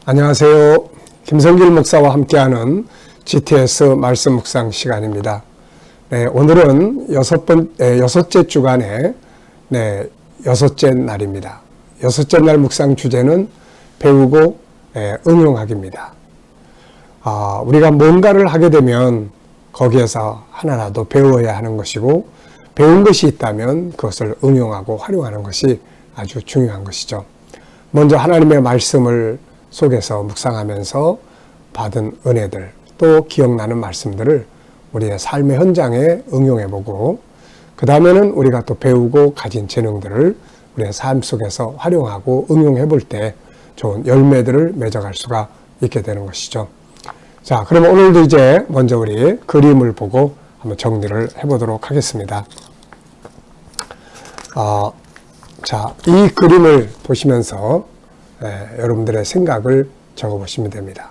안녕하세요. 김성길 목사와 함께하는 GTS 말씀 묵상 시간입니다. 네, 오늘은 여섯째 주간의 여섯째 날입니다. 여섯째 날 묵상 주제는 배우고 응용하기입니다. 우리가 뭔가를 하게 되면 거기에서 하나라도 배워야 하는 것이고, 배운 것이 있다면 그것을 응용하고 활용하는 것이 아주 중요한 것이죠. 먼저 하나님의 말씀을 속에서 묵상하면서 받은 은혜들, 또 기억나는 말씀들을 우리의 삶의 현장에 응용해보고, 그 다음에는 우리가 또 배우고 가진 재능들을 우리의 삶 속에서 활용하고 응용해볼 때 좋은 열매들을 맺어갈 수가 있게 되는 것이죠. 자, 그럼 오늘도 이제 먼저 우리 그림을 보고 한번 정리를 해보도록 하겠습니다. 자, 이 그림을 보시면서 여러분들의 생각을 적어보시면 됩니다.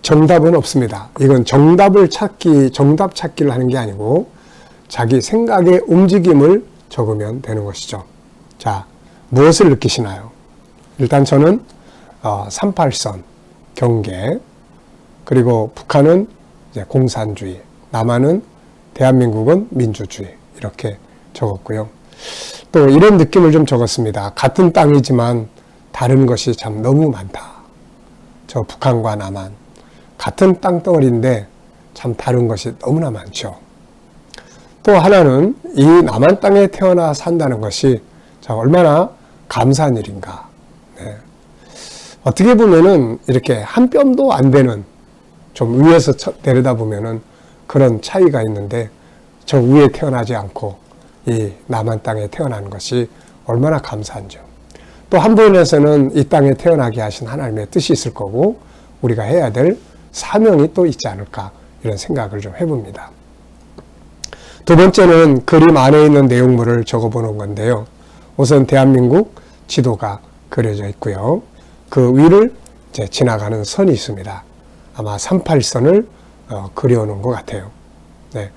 정답은 없습니다. 이건 정답 찾기를 하는 게 아니고 자기 생각의 움직임을 적으면 되는 것이죠. 자, 무엇을 느끼시나요? 일단 저는 38선, 경계, 그리고 북한은 이제 공산주의, 남한은 대한민국은 민주주의, 이렇게 적었고요. 또 이런 느낌을 좀 적었습니다. 같은 땅이지만 다른 것이 참 너무 많다. 저 북한과 남한, 같은 땅덩어리인데 참 다른 것이 너무나 많죠. 또 하나는 이 남한 땅에 태어나 산다는 것이 참 얼마나 감사한 일인가. 어떻게 보면은 이렇게 한 뼘도 안 되는, 좀 위에서 내려다보면은 그런 차이가 있는데, 저 위에 태어나지 않고 이 남한 땅에 태어나는 것이 얼마나 감사한지요. 또 한편에서는 이 땅에 태어나게 하신 하나님의 뜻이 있을 거고, 우리가 해야 될 사명이 또 있지 않을까, 이런 생각을 좀 해봅니다. 두 번째는 그림 안에 있는 내용물을 적어보는 건데요. 우선 대한민국 지도가 그려져 있고요. 그 위를 이제 지나가는 선이 있습니다. 아마 38선을 그려놓은 것 같아요. 네,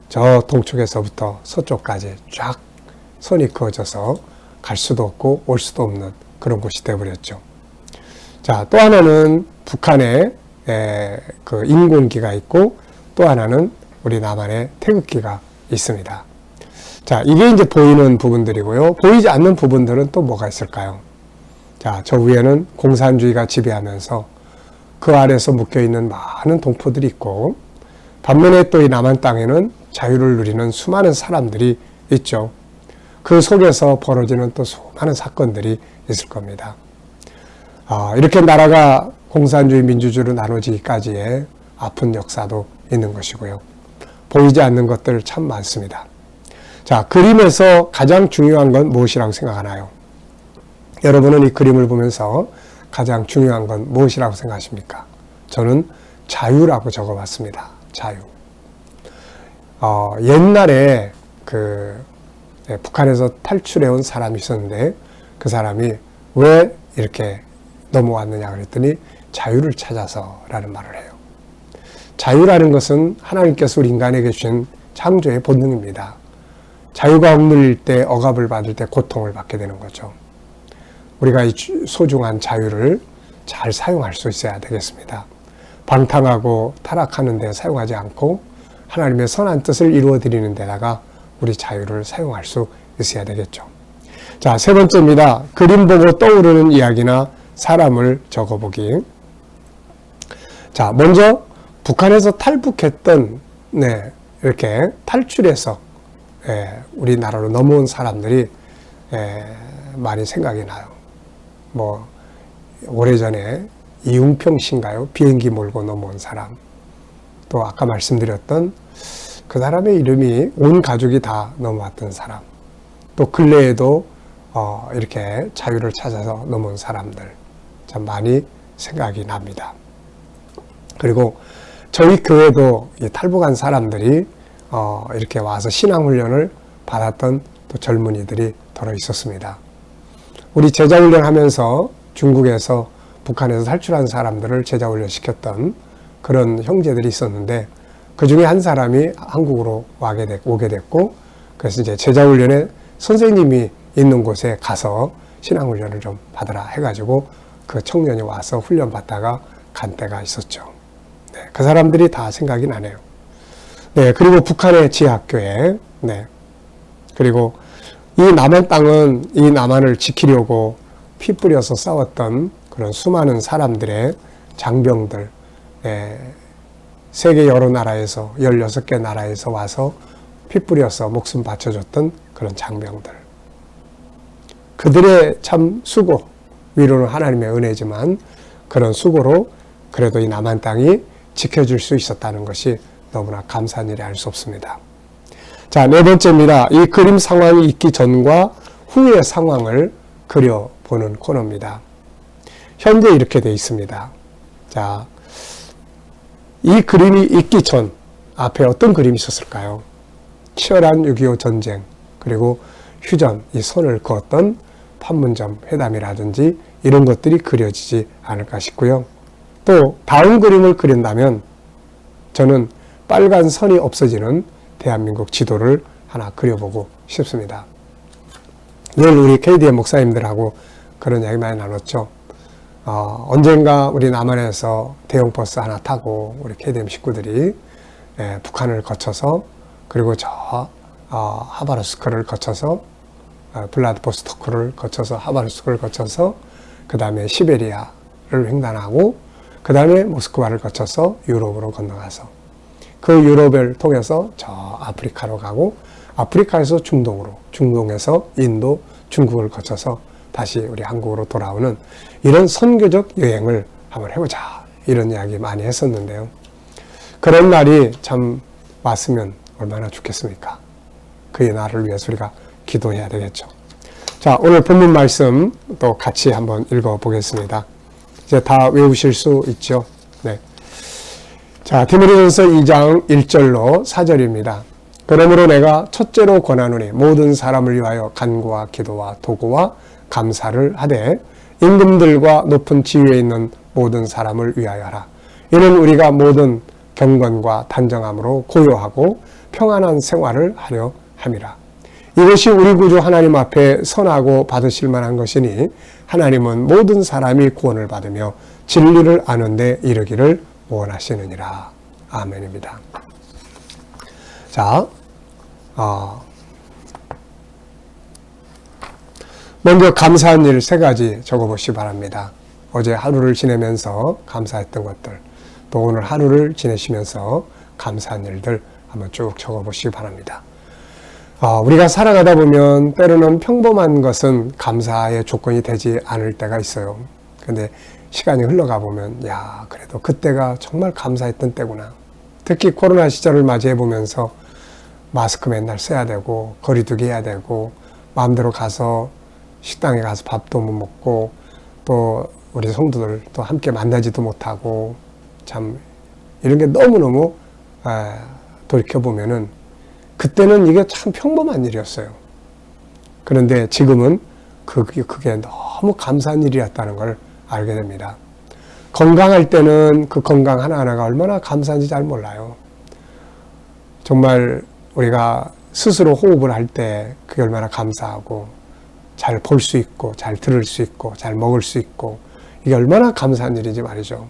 저 동쪽에서부터 서쪽까지 쫙 선이 그어져서 갈 수도 없고 올 수도 없는 그런 곳이 되어버렸죠. 자, 또 하나는 북한에 그 인공기가 있고, 또 하나는 우리 남한에 태극기가 있습니다. 자, 이게 이제 보이는 부분들이고요. 보이지 않는 부분들은 또 뭐가 있을까요? 자, 저 위에는 공산주의가 지배하면서 그 아래서 묶여있는 많은 동포들이 있고, 반면에 또 이 남한 땅에는 자유를 누리는 수많은 사람들이 있죠. 그 속에서 벌어지는 또 수많은 사건들이 있을 겁니다. 이렇게 나라가 공산주의, 민주주의로 나눠지기까지의 아픈 역사도 있는 것이고요. 보이지 않는 것들 참 많습니다. 자, 그림에서 가장 중요한 건 무엇이라고 생각하나요? 여러분은 이 그림을 보면서 가장 중요한 건 무엇이라고 생각하십니까? 저는 자유라고 적어봤습니다. 자유. 옛날에 북한에서 탈출해온 사람이 있었는데, 그 사람이 왜 이렇게 넘어왔느냐 그랬더니 자유를 찾아서라는 말을 해요. 자유라는 것은 하나님께서 우리 인간에게 주신 창조의 본능입니다. 자유가 억눌릴 때, 억압을 받을 때 고통을 받게 되는 거죠. 우리가 이 소중한 자유를 잘 사용할 수 있어야 되겠습니다. 방탕하고 타락하는 데 사용하지 않고 하나님의 선한 뜻을 이루어드리는 데다가 우리 자유를 사용할 수 있어야 되겠죠. 자, 세 번째입니다. 그림 보고 떠오르는 이야기나 사람을 적어보기. 자, 먼저 북한에서 탈북했던, 이렇게 탈출해서 우리나라로 넘어온 사람들이 많이 생각이 나요. 오래전에 이웅평 씨인가요? 비행기 몰고 넘어온 사람. 또 아까 말씀드렸던 그 사람의 이름이 온 가족이 다 넘어왔던 사람. 또 근래에도 이렇게 자유를 찾아서 넘어온 사람들 참 많이 생각이 납니다. 그리고 저희 교회도 탈북한 사람들이 이렇게 와서 신앙훈련을 받았던 또 젊은이들이 더러 있었습니다. 우리 제자훈련 하면서 중국에서, 북한에서 탈출한 사람들을 제자훈련 시켰던 그런 형제들이 있었는데, 그 중에 한 사람이 한국으로 오게 됐고, 그래서 이제 제자훈련에 선생님이 있는 곳에 가서 신앙훈련을 좀 받으라 해가지고 그 청년이 와서 훈련받다가 간 때가 있었죠. 네, 그 사람들이 다 생각이 나네요. 네, 그리고 북한의 지하학교에, 네, 그리고 이 남한 땅은 이 남한을 지키려고 피 뿌려서 싸웠던 그런 수많은 사람들의 장병들, 네, 세계 여러 나라에서 16개 나라에서 와서 피 뿌려서 목숨 바쳐줬던 그런 장병들. 그들의 참 수고, 위로는 하나님의 은혜지만 그런 수고로 그래도 이 남한 땅이 지켜줄 수 있었다는 것이 너무나 감사한 일이 알 수 없습니다. 자, 네 번째입니다. 이 그림 상황이 있기 전과 후의 상황을 그려보는 코너입니다. 현재 이렇게 되어 있습니다. 자, 이 그림이 있기 전 앞에 어떤 그림이 있었을까요? 치열한 6.25 전쟁, 그리고 휴전, 이 선을 그었던 판문점 회담이라든지 이런 것들이 그려지지 않을까 싶고요. 또 다음 그림을 그린다면 저는 빨간 선이 없어지는 대한민국 지도를 하나 그려보고 싶습니다. 늘 우리 KDM 목사님들하고 그런 이야기 많이 나눴죠. 언젠가 우리 남한에서 대형 버스 하나 타고 우리 KDM 식구들이 북한을 거쳐서 그리고 저 하바rov스크를 거쳐서 블라디보스토크를 거쳐서 하바rov스크를 거쳐서 그 다음에 시베리아를 횡단하고 그 다음에 모스크바를 거쳐서 유럽으로 건너가서 그 유럽을 통해서 저 아프리카로 가고 아프리카에서 중동으로, 중동에서 인도, 중국을 거쳐서 다시 우리 한국으로 돌아오는 이런 선교적 여행을 한번 해보자, 이런 이야기 많이 했었는데요. 그런 날이 참 왔으면 얼마나 좋겠습니까? 그의 날을 위해서 우리가 기도해야 되겠죠. 자, 오늘 본문 말씀 또 같이 한번 읽어보겠습니다. 이제 다 외우실 수 있죠? 네. 자, 디모데전서 2장 1절로 4절입니다. 그러므로 내가 첫째로 권하노니 모든 사람을 위하여 간구와 기도와 도구와 감사를 하되 임금들과 높은 지위에 있는 모든 사람을 위하여 하라. 이는 우리가 모든 경건과 단정함으로 고요하고 평안한 생활을 하려 함이라. 이것이 우리 구주 하나님 앞에 선하고 받으실 만한 것이니 하나님은 모든 사람이 구원을 받으며 진리를 아는 데 이르기를 원하시느니라. 아멘입니다. 자, 먼저 감사한 일 3가지 적어보시기 바랍니다. 어제 하루를 지내면서 감사했던 것들, 또 오늘 하루를 지내시면서 감사한 일들 한번 쭉 적어보시기 바랍니다. 우리가 살아가다 보면 때로는 평범한 것은 감사의 조건이 되지 않을 때가 있어요. 근데 시간이 흘러가 보면 야, 그래도 그때가 정말 감사했던 때구나. 특히 코로나 시절을 맞이해 보면서 마스크 맨날 써야 되고 거리두기 해야 되고 마음대로 가서 식당에 가서 밥도 못 먹고 또 우리 성도들 또 함께 만나지도 못하고 참 이런 게 너무너무 돌이켜보면은 그때는 이게 참 평범한 일이었어요. 그런데 지금은 그게 너무 감사한 일이었다는 걸 알게 됩니다. 건강할 때는 그 건강 하나하나가 얼마나 감사한지 잘 몰라요. 정말 우리가 스스로 호흡을 할 때 그게 얼마나 감사하고 잘 볼 수 있고 잘 들을 수 있고 잘 먹을 수 있고 이게 얼마나 감사한 일인지 말이죠.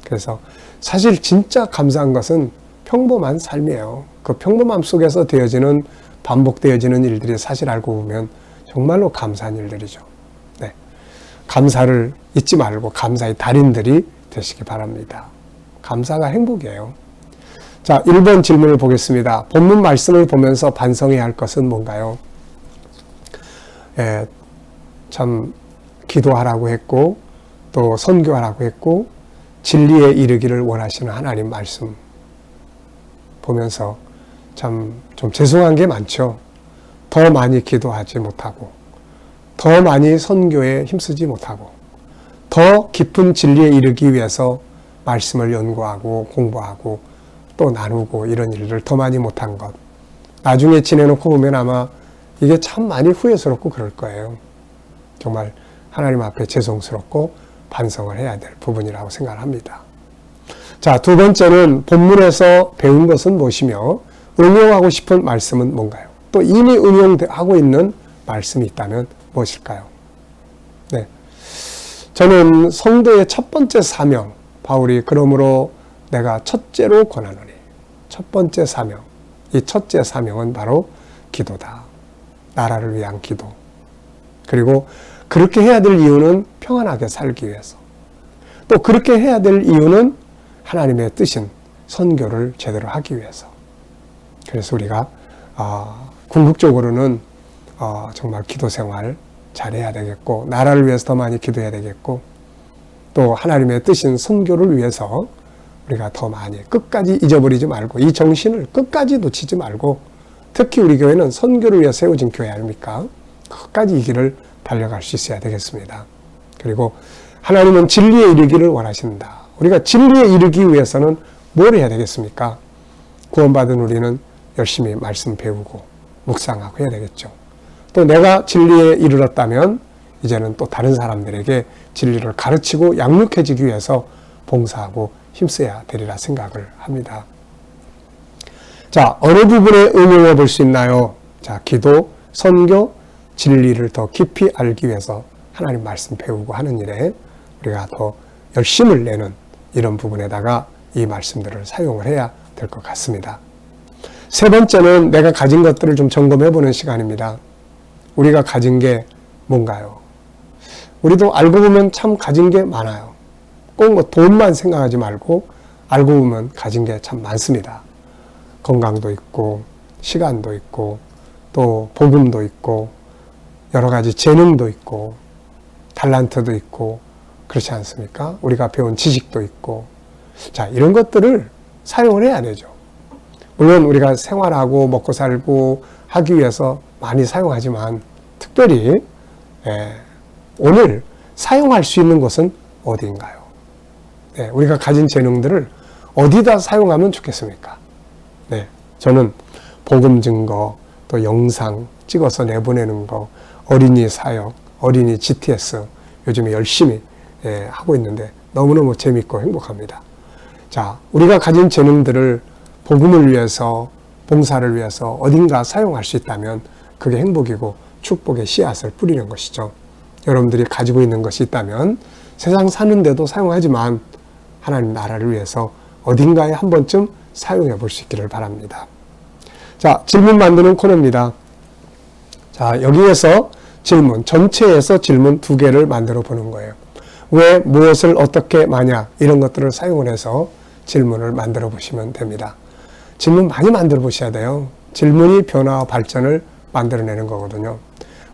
그래서 사실 진짜 감사한 것은 평범한 삶이에요. 그 평범함 속에서 되어지는 반복되어지는 일들이 사실 알고 보면 정말로 감사한 일들이죠. 네. 감사를 잊지 말고 감사의 달인들이 되시기 바랍니다. 감사가 행복이에요. 자, 1번 질문을 보겠습니다. 본문 말씀을 보면서 반성해야 할 것은 뭔가요? 참 기도하라고 했고 또 선교하라고 했고 진리에 이르기를 원하시는 하나님 말씀 보면서 참 좀 죄송한 게 많죠. 더 많이 기도하지 못하고 더 많이 선교에 힘쓰지 못하고 더 깊은 진리에 이르기 위해서 말씀을 연구하고 공부하고 또 나누고 이런 일을 더 많이 못한 것. 나중에 지내놓고 보면 아마 이게 참 많이 후회스럽고 그럴 거예요. 정말 하나님 앞에 죄송스럽고 반성을 해야 될 부분이라고 생각합니다. 자, 2번째는 본문에서 배운 것은 무엇이며 응용하고 싶은 말씀은 뭔가요? 또 이미 응용하고 있는 말씀이 있다면 무엇일까요? 네. 저는 성도의 첫 번째 사명, 바울이 그러므로 내가 첫째로 권하노니, 첫 번째 사명, 이 첫째 사명은 바로 기도다. 나라를 위한 기도. 그리고 그렇게 해야 될 이유는 평안하게 살기 위해서. 또 그렇게 해야 될 이유는 하나님의 뜻인 선교를 제대로 하기 위해서. 그래서 우리가 궁극적으로는 정말 기도 생활 잘해야 되겠고, 나라를 위해서 더 많이 기도해야 되겠고, 또 하나님의 뜻인 선교를 위해서 우리가 더 많이 끝까지 잊어버리지 말고, 이 정신을 끝까지 놓치지 말고, 특히 우리 교회는 선교를 위해 세워진 교회 아닙니까? 끝까지 이 길을 달려갈 수 있어야 되겠습니다. 그리고 하나님은 진리에 이르기를 원하신다. 우리가 진리에 이르기 위해서는 뭘 해야 되겠습니까? 구원받은 우리는 열심히 말씀 배우고 묵상하고 해야 되겠죠. 또 내가 진리에 이르렀다면 이제는 또 다른 사람들에게 진리를 가르치고 양육해지기 위해서 봉사하고 힘써야 되리라 생각을 합니다. 자, 어느 부분에 응용해 볼 수 있나요? 자, 기도, 선교, 진리를 더 깊이 알기 위해서 하나님 말씀 배우고 하는 일에 우리가 더 열심을 내는 이런 부분에다가 이 말씀들을 사용을 해야 될 것 같습니다. 세 번째는 내가 가진 것들을 좀 점검해 보는 시간입니다. 우리가 가진 게 뭔가요? 우리도 알고 보면 참 가진 게 많아요. 꼭 뭐 돈만 생각하지 말고 알고 보면 가진 게 참 많습니다. 건강도 있고, 시간도 있고, 또 복음도 있고, 여러 가지 재능도 있고, 탤런트도 있고, 그렇지 않습니까? 우리가 배운 지식도 있고. 자, 이런 것들을 사용을 해야 되죠. 물론 우리가 생활하고 먹고 살고 하기 위해서 많이 사용하지만, 특별히 오늘 사용할 수 있는 것은 어디인가요? 우리가 가진 재능들을 어디다 사용하면 좋겠습니까? 저는 복음 증거, 또 영상 찍어서 내보내는 거, 어린이 사역, 어린이 GTS 요즘에 열심히 하고 있는데 너무너무 재밌고 행복합니다. 자, 우리가 가진 재능들을 복음을 위해서, 봉사를 위해서 어딘가 사용할 수 있다면 그게 행복이고 축복의 씨앗을 뿌리는 것이죠. 여러분들이 가지고 있는 것이 있다면 세상 사는데도 사용하지만 하나님 나라를 위해서 어딘가에 한 번쯤 사용해 볼 수 있기를 바랍니다. 자, 질문 만드는 코너입니다. 자, 여기에서 질문, 전체에서 질문 2개를 만들어 보는 거예요. 왜, 무엇을 어떻게, 마냐 이런 것들을 사용을 해서 질문을 만들어 보시면 됩니다. 질문 많이 만들어 보셔야 돼요. 질문이 변화와 발전을 만들어내는 거거든요.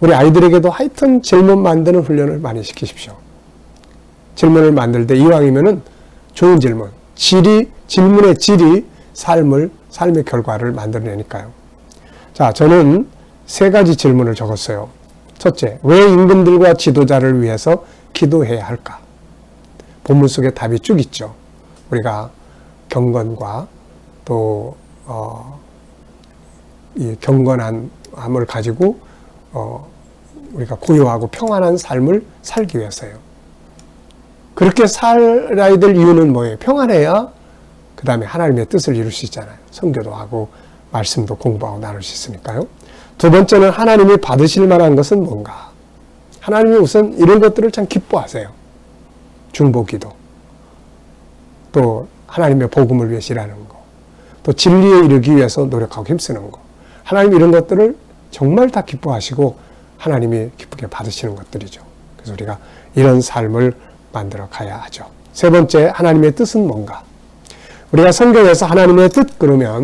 우리 아이들에게도 하여튼 질문 만드는 훈련을 많이 시키십시오. 질문을 만들 때 이왕이면은 좋은 질문, 질문의 질이 삶의 결과를 만들어내니까요. 자, 저는 3가지 질문을 적었어요. 첫째, 왜 임금들과 지도자를 위해서 기도해야 할까? 본문 속에 답이 쭉 있죠. 우리가 경건과 또 이 경건함을 가지고 우리가 고요하고 평안한 삶을 살기 위해서요. 그렇게 살아야 될 이유는 뭐예요? 평안해야 그 다음에 하나님의 뜻을 이룰 수 있잖아요. 선교도 하고 말씀도 공부하고 나눌 수 있으니까요. 2번째는 하나님이 받으실 만한 것은 뭔가? 하나님이 우선 이런 것들을 참 기뻐하세요. 중보기도, 또 하나님의 복음을 위해서 일하는 거, 또 진리에 이르기 위해서 노력하고 힘쓰는 거. 하나님 이런 것들을 정말 다 기뻐하시고 하나님이 기쁘게 받으시는 것들이죠. 그래서 우리가 이런 삶을 만들어 가야 하죠. 3번째, 하나님의 뜻은 뭔가? 우리가 성경에서 하나님의 뜻 그러면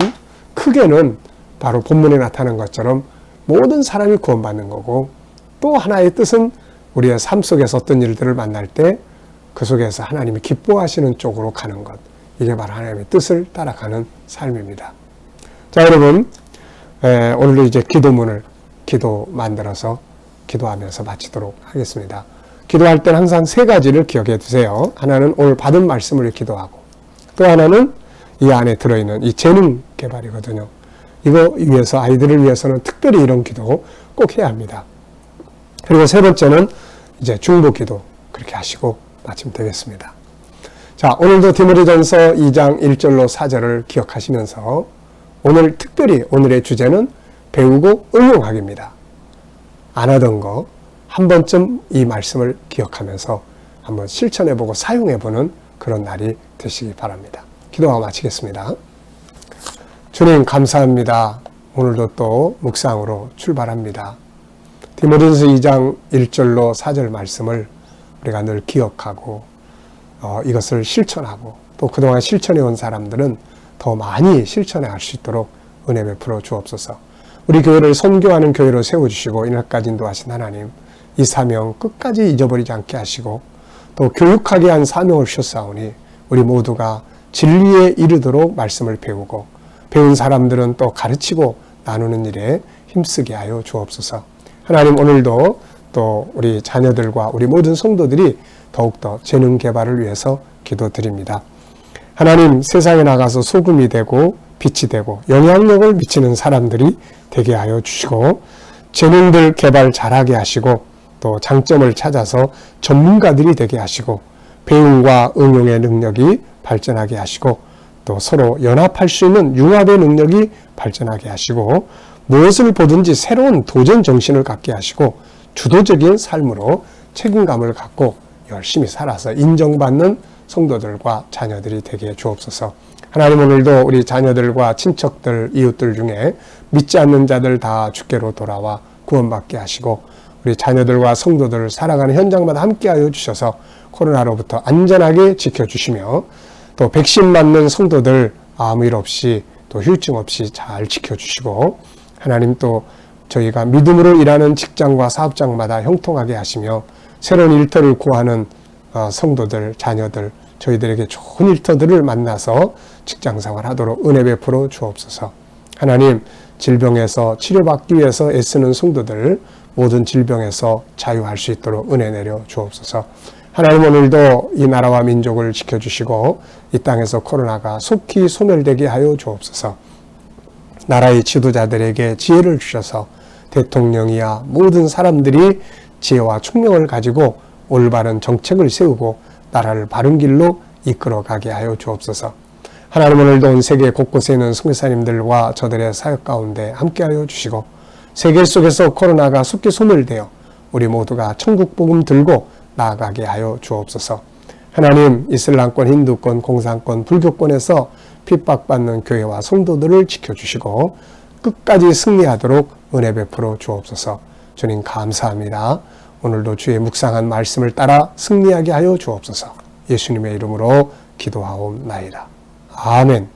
크게는 바로 본문에 나타난 것처럼 모든 사람이 구원받는 거고, 또 하나의 뜻은 우리의 삶 속에서 어떤 일들을 만날 때 그 속에서 하나님이 기뻐하시는 쪽으로 가는 것. 이게 바로 하나님의 뜻을 따라가는 삶입니다. 자, 여러분, 오늘도 이제 기도 만들어서 기도하면서 마치도록 하겠습니다. 기도할 때는 항상 3가지를 기억해 두세요. 하나는 오늘 받은 말씀을 기도하고, 또 하나는 이 안에 들어있는 이 재능 개발이거든요. 이거 위해서, 아이들을 위해서는 특별히 이런 기도 꼭 해야 합니다. 그리고 3번째는 이제 중보 기도 그렇게 하시고 마치면 되겠습니다. 자, 오늘도 디모데전서 2장 1절로 4절을 기억하시면서 오늘 특별히 오늘의 주제는 배우고 응용하기입니다. 안 하던 거 한 번쯤 이 말씀을 기억하면서 한번 실천해보고 사용해보는 그런 날이 되시기 바랍니다. 기도하고 마치겠습니다. 주님 감사합니다. 오늘도 또 묵상으로 출발합니다. 디모데전서 2장 1절로 4절 말씀을 우리가 늘 기억하고 이것을 실천하고 또 그동안 실천해온 사람들은 더 많이 실천해 갈 수 있도록 은혜 베풀어 주옵소서. 우리 교회를 선교하는 교회로 세워주시고 이날까지 인도하신 하나님, 이 사명 끝까지 잊어버리지 않게 하시고 또 교육하게 한 사명을 주셨사오니 우리 모두가 진리에 이르도록 말씀을 배우고 배운 사람들은 또 가르치고 나누는 일에 힘쓰게 하여 주옵소서. 하나님, 오늘도 또 우리 자녀들과 우리 모든 성도들이 더욱더 재능 개발을 위해서 기도드립니다. 하나님, 세상에 나가서 소금이 되고 빛이 되고 영향력을 미치는 사람들이 되게 하여 주시고 재능들 개발 잘하게 하시고 또 장점을 찾아서 전문가들이 되게 하시고 배움과 응용의 능력이 발전하게 하시고 또 서로 연합할 수 있는 융합의 능력이 발전하게 하시고 무엇을 보든지 새로운 도전 정신을 갖게 하시고 주도적인 삶으로 책임감을 갖고 열심히 살아서 인정받는 성도들과 자녀들이 되게 주옵소서. 하나님, 오늘도 우리 자녀들과 친척들, 이웃들 중에 믿지 않는 자들 다 주께로 돌아와 구원받게 하시고 우리 자녀들과 성도들을 살아가는 현장마다 함께하여 주셔서 코로나로부터 안전하게 지켜주시며 또 백신 맞는 성도들 아무 일 없이 또 휴증 없이 잘 지켜주시고 하나님, 또 저희가 믿음으로 일하는 직장과 사업장마다 형통하게 하시며 새로운 일터를 구하는 성도들, 자녀들, 저희들에게 좋은 일터들을 만나서 직장생활 하도록 은혜 베풀어 주옵소서. 하나님, 질병에서 치료받기 위해서 애쓰는 성도들 모든 질병에서 자유할 수 있도록 은혜 내려 주옵소서. 하나님, 오늘도 이 나라와 민족을 지켜주시고 이 땅에서 코로나가 속히 소멸되게 하여 주옵소서. 나라의 지도자들에게 지혜를 주셔서 대통령이야 모든 사람들이 지혜와 총명을 가지고 올바른 정책을 세우고 나라를 바른 길로 이끌어가게 하여 주옵소서. 하나님, 오늘도 온 세계 곳곳에 있는 선교사님들과 저들의 사역 가운데 함께하여 주시고 세계 속에서 코로나가 속히 소멸되어 우리 모두가 천국 복음 들고 나아가게 하여 주옵소서. 하나님, 이슬람권, 힌두권, 공산권, 불교권에서 핍박받는 교회와 성도들을 지켜주시고 끝까지 승리하도록 은혜 베풀어 주옵소서. 주님 감사합니다. 오늘도 주의 묵상한 말씀을 따라 승리하게 하여 주옵소서. 예수님의 이름으로 기도하옵나이다. 아멘.